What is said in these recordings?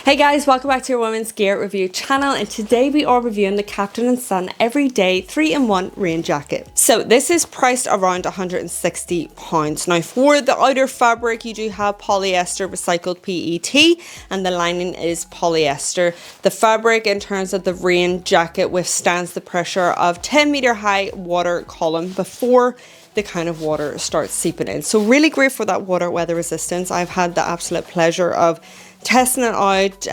Hey guys, welcome back to your women's gear review channel, and today we are reviewing the Kapten Son Everyday 3-in-1 rain jacket. So this is priced around £160. Now for the outer fabric you do have polyester recycled PET and the lining is polyester. The fabric in terms of the rain jacket withstands the pressure of 10-meter high water column before the kind of water starts seeping in. So really great for that water weather resistance. I've had the absolute pleasure of testing it out.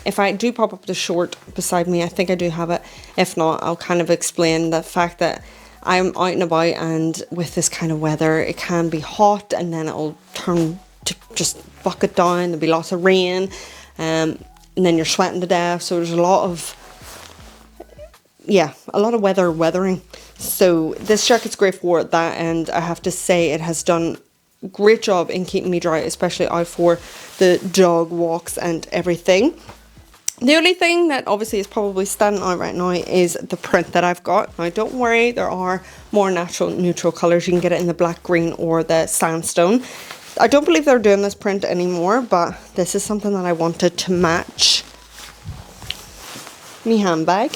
If I do pop up the short beside me, I think I do have it. If not, I'll kind of explain the fact that I'm out and about, and with this kind of weather it can be hot and then it'll turn to just bucket down. There'll be lots of rain, and then you're sweating to death. So there's a lot of weathering. So this jacket's great for that, and I have to say it has done a great job in keeping me dry, especially out for the dog walks and everything. The only thing that obviously is probably standing out right now is the print that I've got. Now don't worry, there are more natural neutral colours. You can get it in the black, green or the sandstone. I don't believe they're doing this print anymore, but this is something that I wanted to match my handbag,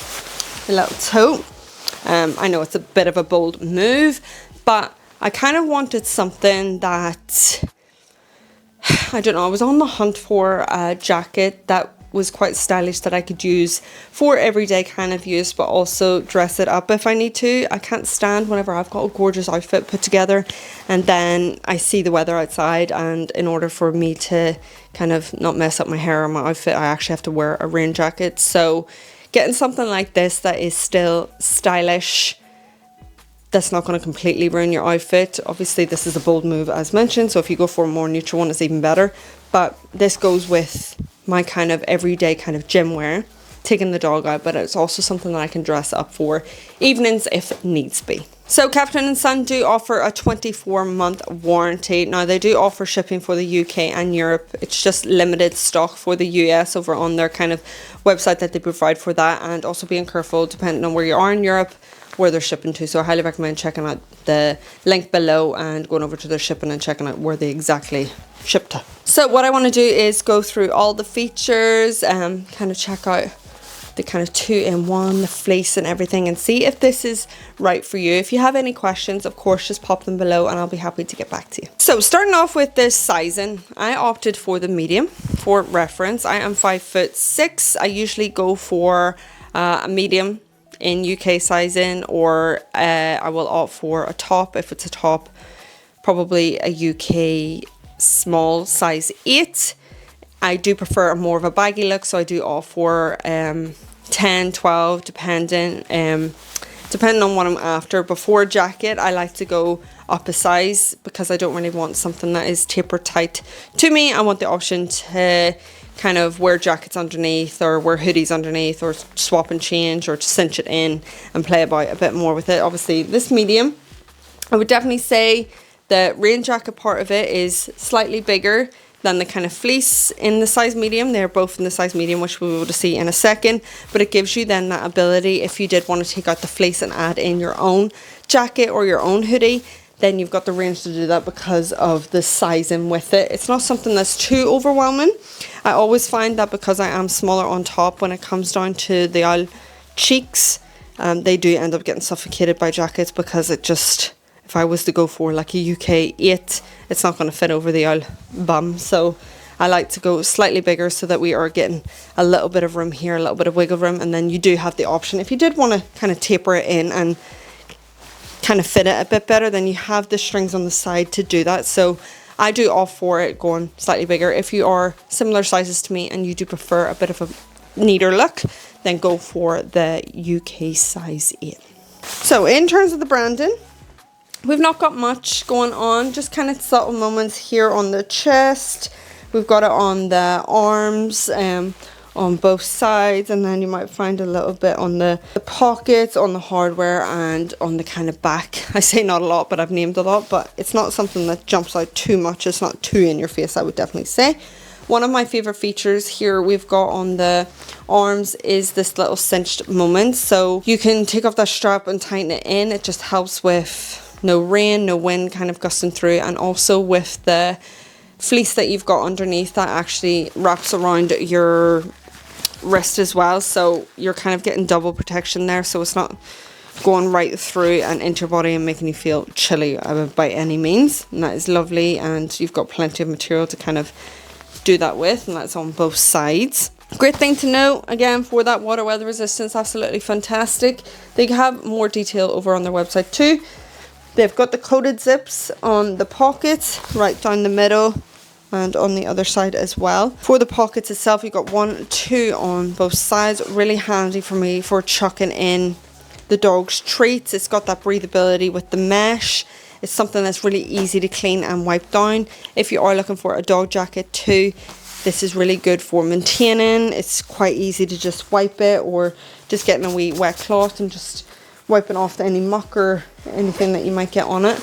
the little tote. I know it's a bit of a bold move, but I kind of wanted something that, I don't know, I was on the hunt for a jacket that was quite stylish that I could use for everyday kind of use, but also dress it up if I need to. I can't stand whenever I've got a gorgeous outfit put together and then I see the weather outside, and in order for me to kind of not mess up my hair or my outfit, I actually have to wear a rain jacket. So getting something like this that is still stylish, that's not going to completely ruin your outfit. Obviously this is a bold move as mentioned, so if you go for a more neutral one it's even better, but this goes with my kind of everyday kind of gym wear, taking the dog out, but it's also something that I can dress up for evenings if needs be. So Kapten Son do offer a 24-month warranty. Now they do offer shipping for the UK and Europe. It's just limited stock for the US over on their kind of website that they provide for that, and also being careful depending on where you are in Europe where they're shipping to. So I highly recommend checking out the link below and going over to their shipping and checking out where they exactly ship to. So what I want to do is go through all the features, kind of check out the kind of 2-in-1, the fleece and everything, and see if this is right for you. If you have any questions, of course, just pop them below and I'll be happy to get back to you. So starting off with this sizing, I opted for the medium for reference. I am 5'6". I usually go for a medium in UK sizing, or I will opt for a top. If it's a top, probably a UK small size 8. I do prefer more of a baggy look, so I do opt for 10, 12, depending on what I'm after. Before jacket, I like to go up a size because I don't really want something that is taper tight to me. I want the option to kind of wear jackets underneath or wear hoodies underneath, or swap and change, or to cinch it in and play about a bit more with it. Obviously this medium, I would definitely say the rain jacket part of it is slightly bigger than the kind of fleece in the size medium. They're both in the size medium, which we'll be able to see in a second, but it gives you then that ability, if you did want to take out the fleece and add in your own jacket or your own hoodie, then you've got the range to do that because of the sizing with it. It's not something that's too overwhelming. I always find that because I am smaller on top, when it comes down to the old cheeks, they do end up getting suffocated by jackets, because it just, if I was to go for like a UK 8, it's not going to fit over the old bum. So I like to go slightly bigger so that we are getting a little bit of room here, a little bit of wiggle room, and then you do have the option, if you did want to kind of taper it in and kind of fit it a bit better, then you have the strings on the side to do that. So I do opt for it going slightly bigger. If you are similar sizes to me and you do prefer a bit of a neater look, then go for the UK size 8. So in terms of the branding, we've not got much going on, just kind of subtle moments here on the chest. We've got it on the arms, on both sides, and then you might find a little bit on the pockets, on the hardware, and on the kind of back. I say not a lot, but I've named a lot, but it's not something that jumps out too much. It's not too in your face, I would definitely say. One of my favorite features here we've got on the arms is this little cinched moment. So you can take off that strap and tighten it in. It just helps with no rain, no wind kind of gusting through, and also with the fleece that you've got underneath that actually wraps around your wrist as well, so you're kind of getting double protection there, so it's not going right through and into your body and making you feel chilly by any means. And that is lovely, and you've got plenty of material to kind of do that with, and that's on both sides. Great thing to know, again, for that water weather resistance, absolutely fantastic. They have more detail over on their website too. They've got the coated zips on the pockets right down the middle and on the other side as well. For the pockets itself, you've got 1, 2 on both sides. Really handy for me for chucking in the dog's treats. It's got that breathability with the mesh. It's something that's really easy to clean and wipe down. If you are looking for a dog jacket too, this is really good for maintaining. It's quite easy to just wipe it, or just getting a wee wet cloth and just wiping off any muck or anything that you might get on it.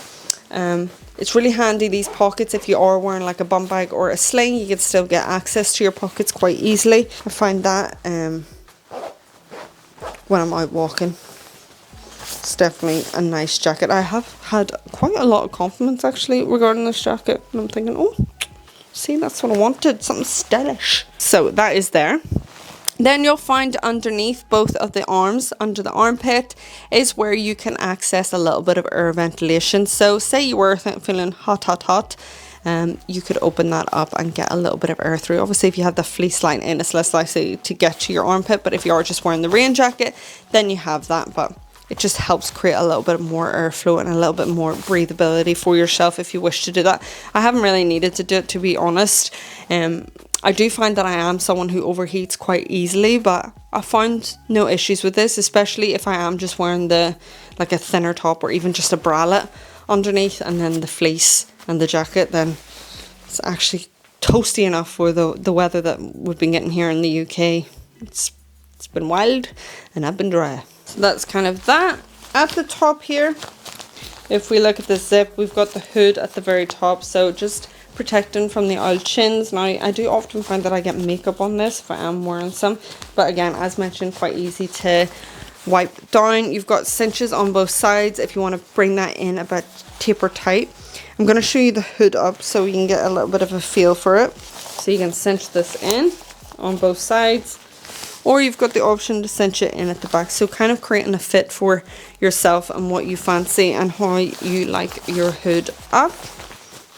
It's really handy, these pockets. If you are wearing like a bum bag or a sling, you can still get access to your pockets quite easily. I find that when I'm out walking, it's definitely a nice jacket. I have had quite a lot of compliments actually regarding this jacket, and I'm thinking, oh, see, that's what I wanted, something stylish. So that is there. Then you'll find underneath both of the arms, under the armpit, is where you can access a little bit of air ventilation. So say you were feeling hot, you could open that up and get a little bit of air through. Obviously, if you have the fleece line in, it's less likely to get to your armpit, but if you are just wearing the rain jacket, then you have that. But it just helps create a little bit more airflow and a little bit more breathability for yourself if you wish to do that. I haven't really needed to do it, to be honest. I do find that I am someone who overheats quite easily, but I found no issues with this, especially if I am just wearing like a thinner top or even just a bralette underneath, and then the fleece and the jacket, then it's actually toasty enough for the weather that we've been getting here in the UK. It's been wild and I've been dry. So that's kind of that. At the top here, if we look at the zip, we've got the hood at the very top, so just protecting from the old chins. Now, I do often find that I get makeup on this if I am wearing some, but again, as mentioned, quite easy to wipe down. You've got cinches on both sides if you want to bring that in a bit taper tight. I'm going to show you the hood up so you can get a little bit of a feel for it. So you can cinch this in on both sides, or you've got the option to cinch it in at the back, so kind of creating a fit for yourself and what you fancy and how you like your hood up.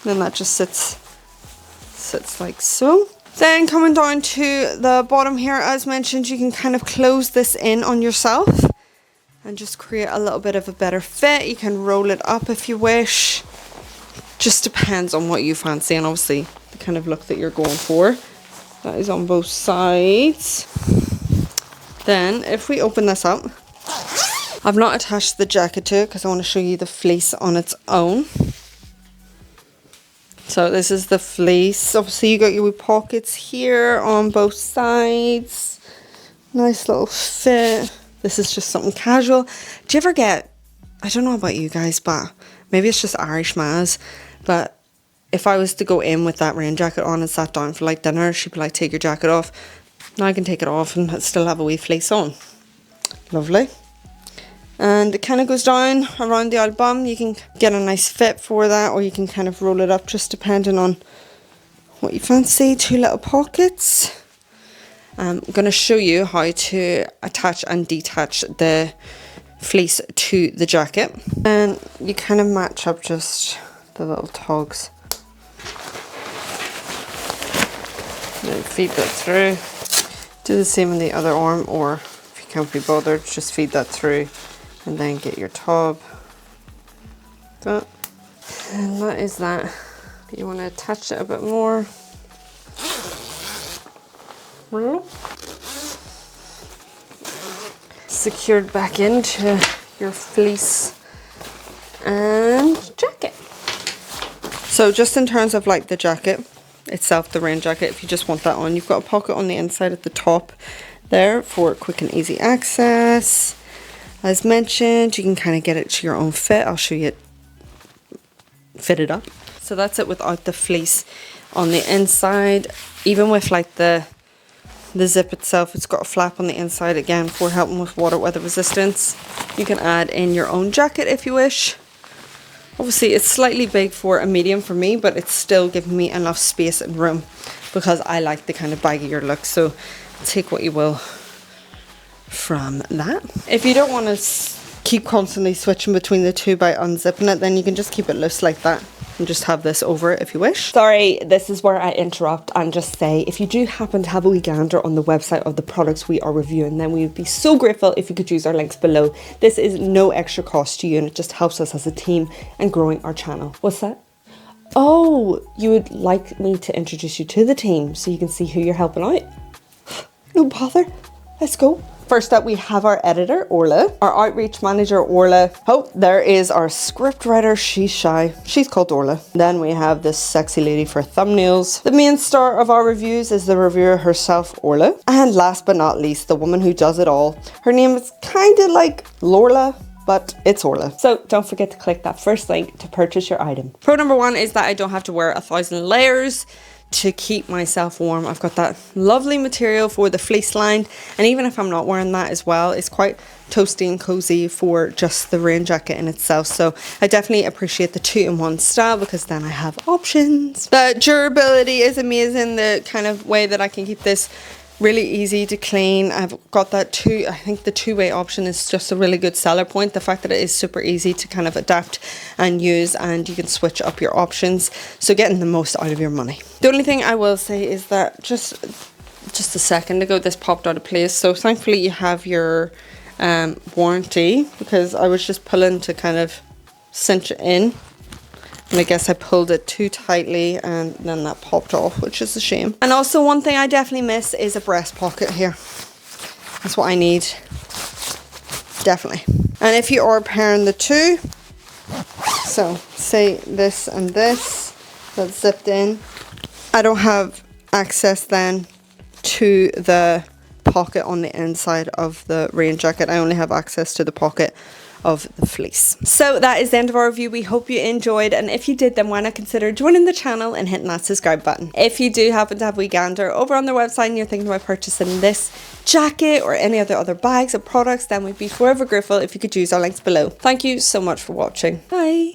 Then that just sits like so. Then coming down to the bottom here, as mentioned, you can kind of close this in on yourself and just create a little bit of a better fit. You can roll it up if you wish. Just depends on what you fancy and obviously the kind of look that you're going for. That is on both sides. Then if we open this up, I've not attached the jacket to it because I want to show you the fleece on its own. So this is the fleece. Obviously you got your wee pockets here on both sides. Nice little fit. This is just something casual. Do you ever get, I don't know about you guys, but maybe it's just Irish Maz, but if I was to go in with that rain jacket on and sat down for like dinner, she'd be like, take your jacket off. Now I can take it off and still have a wee fleece on. Lovely. And it kind of goes down around the old bum. You can get a nice fit for that, or you can kind of roll it up, just depending on what you fancy. 2 little pockets. I'm going to show you how to attach and detach the fleece to the jacket. And you kind of match up just the little togs. Then feed that through. Do the same on the other arm, or if you can't be bothered, just feed that through. And then get your tub. That. And that is that. You want to attach it a bit more. Secured back into your fleece and jacket. So just in terms of like the jacket itself, the rain jacket, if you just want that on, you've got a pocket on the inside at the top there for quick and easy access. As mentioned, you can kind of get it to your own fit. I'll show you it fitted up. So that's it without the fleece on the inside. Even with like the zip itself, it's got a flap on the inside again for helping with water weather resistance. You can add in your own jacket if you wish. Obviously it's slightly big for a medium for me, but it's still giving me enough space and room because I like the kind of baggier look. So take what you will from that. If you don't want to keep constantly switching between the two by unzipping it, then you can just keep it loose like that and just have this over it if you wish. Sorry, this is where I interrupt and just say, if you do happen to have a wee gander on the website of the products we are reviewing, then we would be so grateful if you could use our links below. This is no extra cost to you and it just helps us as a team and growing our channel. What's that? Oh, you would like me to introduce you to the team so you can see who you're helping out? No bother, let's go. First up, we have our editor, Orla, our outreach manager, Orla. Oh, there is our script writer, she's shy. She's called Orla. Then we have this sexy lady for thumbnails. The main star of our reviews is the reviewer herself, Orla. And last but not least, the woman who does it all. Her name is kind of like Lorla, but it's Orla. So don't forget to click that first link to purchase your item. Pro number one is that I don't have to wear 1,000 layers to keep myself warm. I've got that lovely material for the fleece lined, and even if I'm not wearing that as well, it's quite toasty and cozy for just the rain jacket in itself. So I definitely appreciate the 2-in-1 style because then I have options. The durability is amazing, the kind of way that I can keep this really easy to clean. I've got that I think the two-way option is just a really good seller point. The fact that it is super easy to kind of adapt and use, and you can switch up your options. So getting the most out of your money. The only thing I will say is that just a second ago this popped out of place. So thankfully you have your warranty, because I was just pulling to kind of cinch it in. And I guess I pulled it too tightly and then that popped off, which is a shame. And also one thing I definitely miss is a breast pocket here. That's what I need. Definitely. And if you are pairing the two, so say this and this, that's zipped in. I don't have access then to the pocket on the inside of the rain jacket. I only have access to the pocket of the fleece. So that is the end of our review. We hope you enjoyed, and if you did, then why not consider joining the channel and hitting that subscribe button. If you do happen to have a wee gander over on their website and you're thinking about purchasing this jacket or any other bags or products, then we'd be forever grateful if you could use our links below. Thank you so much for watching. Bye.